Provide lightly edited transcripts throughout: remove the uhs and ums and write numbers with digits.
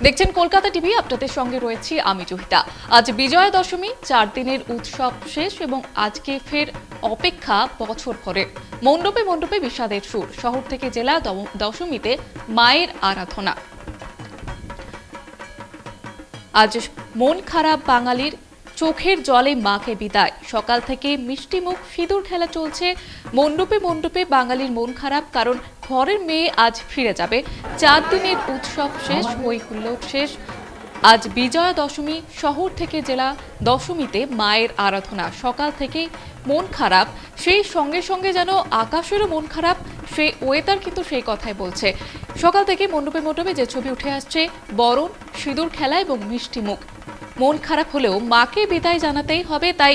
দেখছেন কলকাতা টিভি, আপনাদের সঙ্গে রয়েছি আমি জহিতা। আজ বিজয়া দশমী, 4 দিনের উৎসব শেষ এবং আজকে ফের অপেক্ষা বছর ভরের। মণ্ডপে মণ্ডপে বিষাদের সুর, শহর থেকে জেলা দশমীতে মায়ের আরাধনা। আজ মন খারাপ বাঙালির, চোখের জলে মাকে বিদায়। সকাল থেকে মিষ্টি মুখ, সিঁদুর খেলা চলছে। মণ্ডপে মণ্ডপে বাঙালির মন খারাপ, কারণ ঘরের মেয়ে আজ ফিরে যাবে। 4 দিনের উৎসব শেষ, হই হুল্লোড় শেষ। আজ বিজয়া দশমী, শহর থেকে জেলা দশমীতে মায়ের আরাধনা। সকাল থেকেই মন খারাপ, সেই সঙ্গে সঙ্গে যেন আকাশেরও মন খারাপ, সেই ওয়েদার কিন্তু সেই কথাই বলছে। সকাল থেকে মণ্ডপে মণ্ডপে যে ছবি উঠে আসছে, বরণ, সিঁদুর খেলা এবং মিষ্টি মুখ। মন খারাপ হলেও মাকে বিদায় জানাতেই হবে, তাই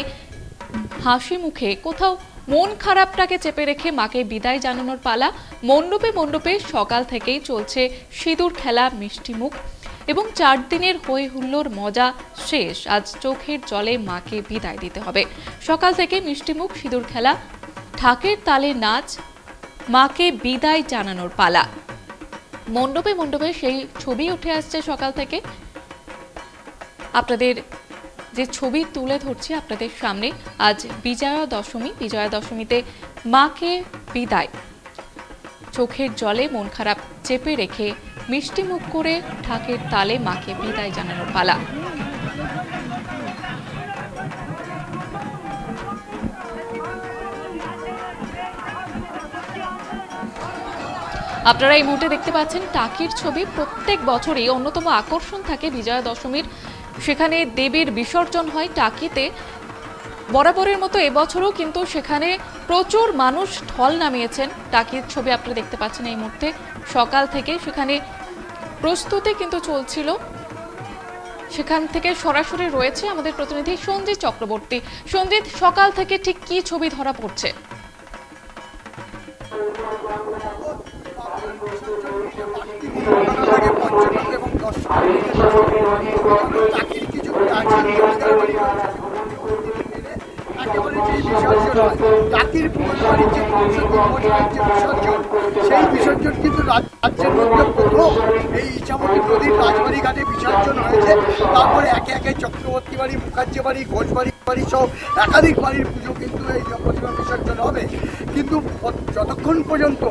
হাসি মুখে কোথাও মন খারাপটাকে চেপে রেখে মাকে বিদায় জানানোর পালা। মণ্ডপে মণ্ডপে সকাল থেকেই চলছে সিঁদুর খেলা, মিষ্টি মুখ এবং 4 দিনের হই হুল্লোড় মজা শেষ। আজ চোখের জলে মাকে বিদায় দিতে হবে। সকাল থেকে মিষ্টি মুখ, সিঁদুর খেলা, ঢাকের তালে নাচ, মাকে বিদায় জানানোর পালা। মণ্ডপে মণ্ডপে সেই ছবি উঠে আসছে সকাল থেকে। আপনাদের যে ছবি তুলে ধরছি আপনাদের সামনে, আজ বিজয়া দশমী। বিজয়া দশমীতে মাকে বিদায়, চোখের জলে মন খারাপ চেপে রেখে মিষ্টি মুখ করে ঢাকের তালে মাকে বিদায় জানানোর পালা। আপনারা এই মুহূর্তে দেখতে পাচ্ছেন টাকির ছবি। প্রত্যেক বছরই অন্যতম আকর্ষণ থাকে বিজয়া দশমীর, সেখানে দেবীর বিসর্জন হয় টাকিতে। বরাবরের মতো এবছরও কিন্তু সেখানে প্রচুর মানুষ ঢল নামিয়েছেন। টাকির ছবি আপনারা দেখতে পাচ্ছেন এই মুহূর্তে। সকাল থেকে সেখানে প্রস্তুতি কিন্তু চলছিল। সেখান থেকে সরাসরি রয়েছে আমাদের প্রতিনিধি সঞ্জিত চক্রবর্তী। সঞ্জিত, সকাল থেকে ঠিক কি ছবি ধরা পড়ছে? সেই বিসর্জন কিন্তু রাজ্যের মধ্যে প্রথম এই ইছামতি নদীর রাজবাড়ি ঘাটে বিসর্জন হয়েছে। তারপরে একে একে চক্রবর্তী বাড়ি, মুখার্জি বাড়ি, ঘোষ বাড়ি সহ একাধিক বাড়ির পুজো কিন্তু এই প্রতিমা বিসর্জন হবে। কিন্তু যতক্ষণ পর্যন্ত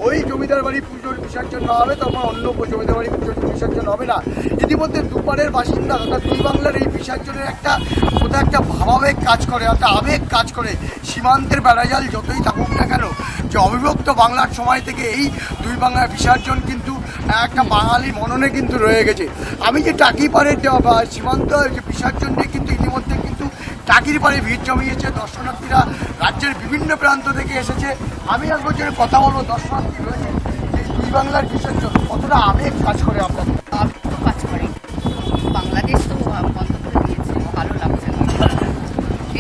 ওই জমিদার বাড়ি পুজোর বিসর্জন না হবে, তখন অন্য জমিদার বাড়ি পুজোর বিসর্জন হবে না। ইতিমধ্যে দুপারের বাসিন্দা তথা দুই বাংলার এই বিসর্জনের একটা কোথাও একটা ভাবাবেগ কাজ করে, একটা আবেগ কাজ করে। সীমান্তের বেড়াজাল যতই থাকুক না কেন, যে অবিভক্ত বাংলার সময় থেকে এই দুই বাংলার বিসর্জন কিন্তু একটা বাঙালি মননে কিন্তু রয়ে গেছে। আমি যে টাকি পাড়ের সীমান্ত বিসর্জন নিয়ে কিন্তু ইতিমধ্যে কিন্তু টাকির পাড়ে ভিড় জমিয়েছে দর্শনার্থীরা, রাজ্যের বিভিন্ন প্রান্ত থেকে এসেছে। আমি এক বছরের কথা বলবো, দর্শনার্থী রয়েছে। এই দুই বাংলার বিসর্জন কতটা আবেগ কাজ করে আপনাদের? আবেগ তো কাজ করে। বাংলাদেশ তো বন্ধ করে দিয়েছে, ভালো লাগছে না।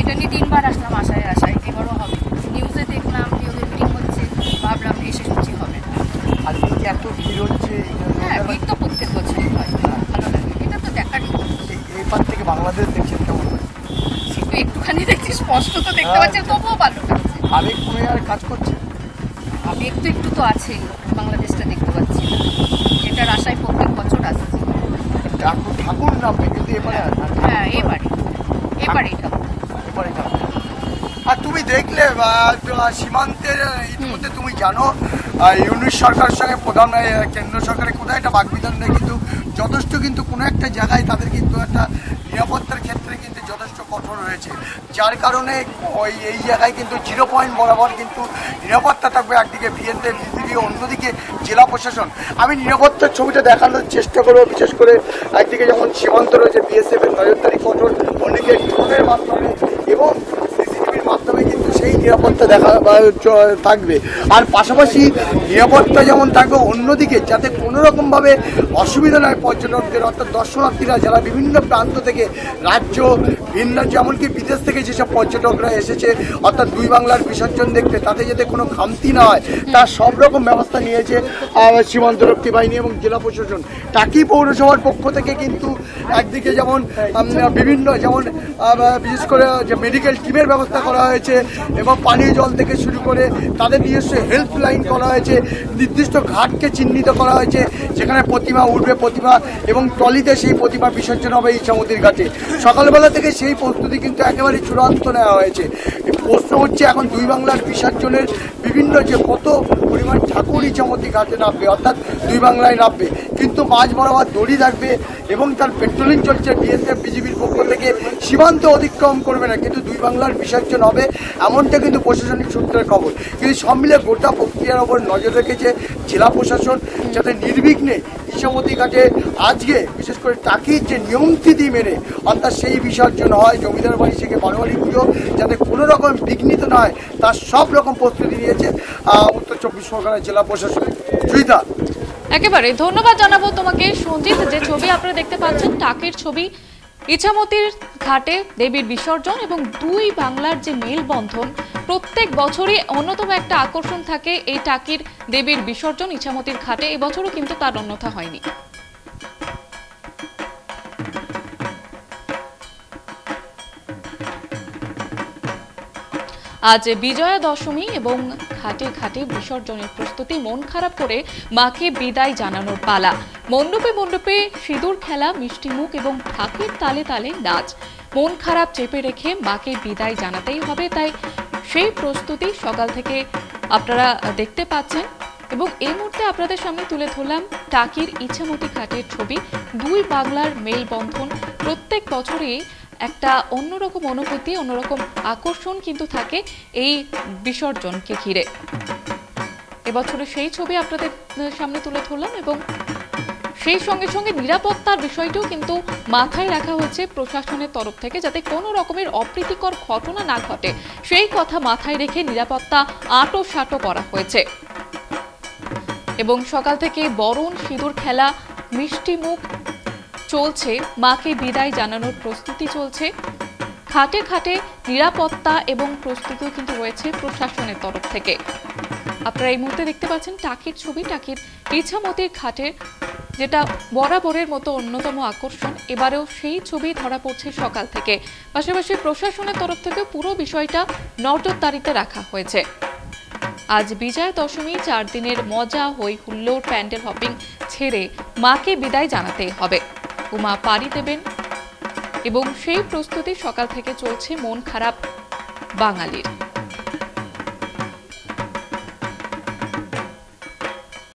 এটা নিয়ে 3বার আসলাম আশায় এবারও হবে। নিউজে দেখলাম যে ওদের মিটিং হচ্ছে, ভাবলাম এসে শুনছি হবে না। আর এত ভিড় হচ্ছে, হ্যাঁ, ভিড় তো প্রত্যেক বছরই হয়, ভালো লাগে। এটা তো দেখারই। এবার থেকে বাংলাদেশ দেখছেন কেমন হয়? সেটা একটুখানি দেখছি, স্পষ্ট তো দেখতে পাচ্ছি, তবুও ভালো লাগছে। আবেগ কমে আর কাজ করছে। আবেগ তো একটু তো আছেই, বাংলাদেশটা দেখতে পাচ্ছি, এটার আশায় প্রত্যেক বছর আসছে। ঠাকুর নামবে কিন্তু এবারে, হ্যাঁ এবারে ঠাকুর। আর তুমি দেখলে সীমান্তের ইতিমধ্যে তুমি জানো ইউনিট সরকারের সঙ্গে প্রধান কেন্দ্র সরকারের কোথায় একটা বাকবিধান নেই, কিন্তু যথেষ্ট কিন্তু কোনো একটা জায়গায় তাদের কিন্তু একটা নিরাপত্তার ক্ষেত্রে কিন্তু যথেষ্ট কঠোর হয়েছে। যার কারণে এই জায়গায় কিন্তু 0 পয়েন্ট বরাবর কিন্তু নিরাপত্তা থাকবে। একদিকে বিএসএফ, অন্যদিকে জেলা প্রশাসন। আমি নিরাপত্তার ছবিটা দেখানোর চেষ্টা করবো। বিশেষ করে একদিকে যেমন সীমান্ত রয়েছে, বিএসএফ এর নজরদারি কঠোর, অন্যদিকে ড্রোনের মাধ্যমে এবং সিসিটিভির মাধ্যমে কিন্তু সেই নিরাপত্তা দেখা থাকবে। আর পাশাপাশি নিরাপত্তা যেমন থাকবে, অন্যদিকে যাতে কোনো রকমভাবে অসুবিধা নয় পর্যটকদের, অর্থাৎ দর্শনার্থীরা যারা বিভিন্ন প্রান্ত থেকে, রাজ্য ভিন্ন রাজ্য এমনকি বিদেশ থেকে যেসব পর্যটকরা এসেছে অর্থাৎ দুই বাংলার বিসর্জন দেখতে, তাতে যাতে কোনো খামতি না হয় তার সব রকম ব্যবস্থা নিয়েছে সীমান্তরক্ষী বাহিনী এবং জেলা প্রশাসন। টাকি পৌরসভার পক্ষ থেকে কিন্তু একদিকে যেমন বিভিন্ন যেমন বিশেষ করে যে মেডিকেল টিমের ব্যবস্থা করা হয়েছে এবং এবং পানীয় জল থেকে শুরু করে তাদের নিজস্ব হেল্পলাইন করা হয়েছে, নির্দিষ্ট ঘাটকে চিহ্নিত করা হয়েছে যেখানে প্রতিমা উঠবে, প্রতিমা এবং ট্রলিতে সেই প্রতিমা বিসর্জন হবে ইছামতির ঘাটে। সকালবেলা থেকে সেই প্রস্তুতি কিন্তু একেবারে চূড়ান্ত নেওয়া হয়েছে। প্রশ্ন হচ্ছে এখন দুই বাংলার বিসর্জনের বিভিন্ন যে কত পরিমাণ ঠাকুর ইছামতি ঘাটে নামবে, অর্থাৎ দুই বাংলায় নামবে, কিন্তু মাঝ বরাবর দড়ি থাকবে এবং তার পেট্রোলিং চলছে বিএসএফ বিজিবির পক্ষ থেকে, সীমান্ত অতিক্রম করবে না, কিন্তু দুই বাংলার বিসর্জন হবে এমনটা কিন্তু প্রশাসনিক সূত্রের খবর। কিন্তু সব মিলে গোটা প্রক্রিয়ার ওপর নজর রেখেছে জেলা প্রশাসন, যাতে নির্বিঘ্নে ইছামতি ঘাটে আজকে বিশেষ করে টাকির যে নিয়মনীতি মেনে অর্থাৎ সেই বিসর্জন হয়, জমিদার বাড়ি থেকে বারোয়ারি পুজো যাতে কোনো রকম বিঘ্নিত না হয় তার সব রকম প্রস্তুতি নিয়েছে উত্তর চব্বিশ পরগনার জেলা প্রশাসন। সুইতা, একেবারে ধন্যবাদ জানাবো তোমাকে সঞ্জিত। যে ছবি আপনারা দেখতে পাচ্ছেন টাকির ছবি, ইছামতির ঘাটে দেবীর বিসর্জন এবং দুই বাংলার যে মেলবন্ধন, প্রত্যেক বছরই অন্যতম একটা আকর্ষণ থাকে এই টাকির দেবীর বিসর্জন ইছামতির ঘাটে। এবছরও কিন্তু তার অন্যথা হয়নি। আজ বিজয়া দশমী এবং ঘাটে ঘাটে বিসর্জনের প্রস্তুতি, মন খারাপ করে মাকে বিদায় জানানোর পালা। মণ্ডপে মণ্ডপে সিঁদুর খেলা, মিষ্টিমুখ এবং ঢাকের তালে তালে নাচ। মন খারাপ চেপে রেখে মাকে বিদায় জানাতেই হবে, তাই সেই প্রস্তুতি সকাল থেকে আপনারা দেখতে পাচ্ছেন। এবং এই মুহূর্তে আপনাদের সামনে তুলে ধরলাম টাকির ইছামতি ঘাটের ছবি। দুই বাংলার মেলবন্ধন, প্রত্যেক বছরই একটা অন্যরকম অনুভূতি, অন্যরকম আকর্ষণ কিন্তু থাকে এই বিসর্জনকে ঘিরে। এবছরে সেই ছবি আপনাদের সামনে তুলে ধরলাম এবং সেই সঙ্গে সঙ্গে নিরাপত্তার বিষয়টিও কিন্তু মাথায় রাখা হয়েছে প্রশাসনের তরফ থেকে, যাতে কোনো রকমের অপ্রীতিকর ঘটনা না ঘটে সেই কথা মাথায় রেখে নিরাপত্তা আঁটোসাঁটো করা হয়েছে। এবং সকাল থেকে বরণ, সিঁদুর খেলা, মিষ্টিমুখ চলছে, মাকে বিদায় জানানোর প্রস্তুতি চলছে। ঘাটে ঘাটে নিরাপত্তা এবং প্রস্তুতিও কিন্তু রয়েছে প্রশাসনের তরফ থেকে। আপনারা এই মুহূর্তে দেখতে পাচ্ছেন টাকির ছবি, টাকির ইছামতির ঘাটের, যেটা বরাবরের মতো অন্যতম আকর্ষণ। এবারেও সেই ছবি ধরা পড়ছে সকাল থেকে। পাশাপাশি প্রশাসনের তরফ থেকে পুরো বিষয়টা নজরদারিতে রাখা হয়েছে। আজ বিজয়া দশমী, 4 দিনের মজা, হই হুল্লোড়, প্যান্ডেল হপিং ছেড়ে মাকে বিদায় জানাতেই হবে। উমা পাড়ি দেবেন এবং সেই প্রস্তুতি সকাল থেকে চলছে মন খারাপ বাঙালির।